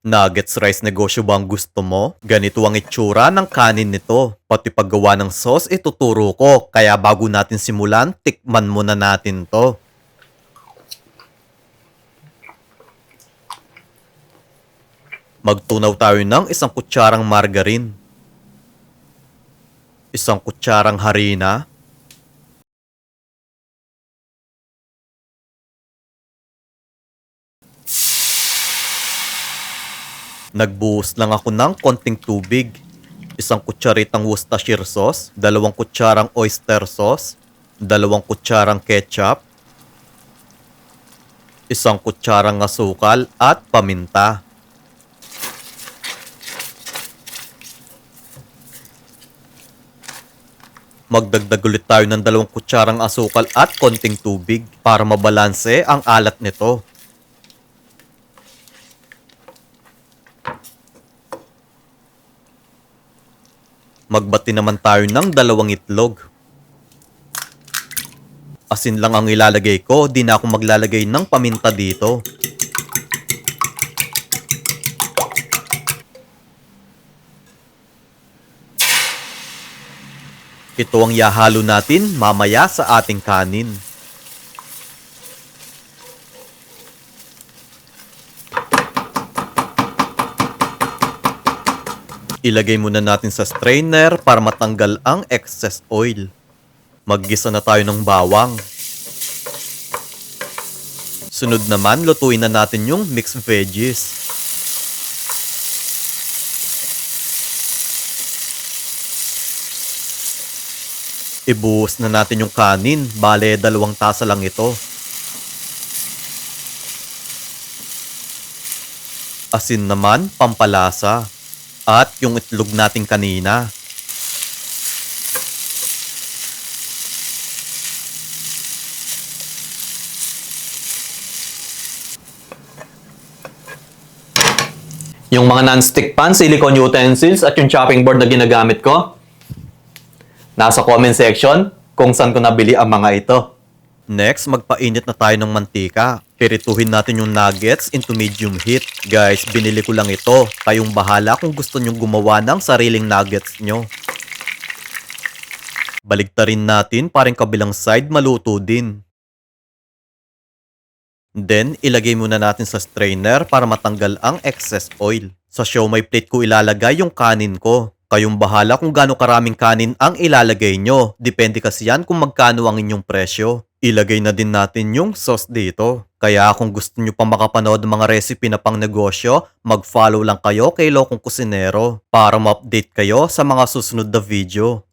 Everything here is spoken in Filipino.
Nuggets rice negosyo ba ang gusto mo? Ganito ang itsura ng kanin nito. Pati paggawa ng sauce ituturo ko. Kaya bago natin simulan, tikman muna natin to. Magtunaw tayo ng isang kutsarang margarine. Isang kutsarang harina. Nagbuhos lang ako ng konting tubig. Isang kutsaritang Worcestershire sauce, 2 kutsarang oyster sauce, 2 kutsarang ketchup, isang kutsarang asukal at paminta. Magdagdag ulit tayo ng 2 kutsarang asukal at konting tubig para mabalanse ang alat nito. Magbati naman tayo ng 2 itlog. Asin lang ang ilalagay ko, di na ako maglalagay ng paminta dito. Ito ang ihahalo natin mamaya sa ating kanin. Ilagay muna natin sa strainer para matanggal ang excess oil. Maggisa na tayo ng bawang. Sunod naman, lutuin na natin yung mixed veggies. Ibuhos na natin yung kanin. Bale, 2 tasa lang ito. Asin naman, pampalasa. At yung itlog natin kanina. Yung mga non-stick pan, silicone utensils at yung chopping board na ginagamit ko, nasa comment section kung saan ko nabili ang mga ito. Next, magpainit na tayo ng mantika. Pirituhin natin yung nuggets into medium heat. Guys, binili ko lang ito. Kayong bahala kung gusto nyong gumawa ng sariling nuggets nyo. Baligtarin natin para yung kabilang side maluto din. Then, ilagay muna natin sa strainer para matanggal ang excess oil. Sa siomai plate ko ilalagay yung kanin ko. Kayong bahala kung gaano karaming kanin ang ilalagay nyo. Depende kasi yan kung magkano ang inyong presyo. Ilagay na din natin yung sauce dito. Kaya kung gusto nyo pa makapanood ng mga recipe na pang negosyo, mag-follow lang kayo kay Lokong Kusinero para ma-update kayo sa mga susunod na video.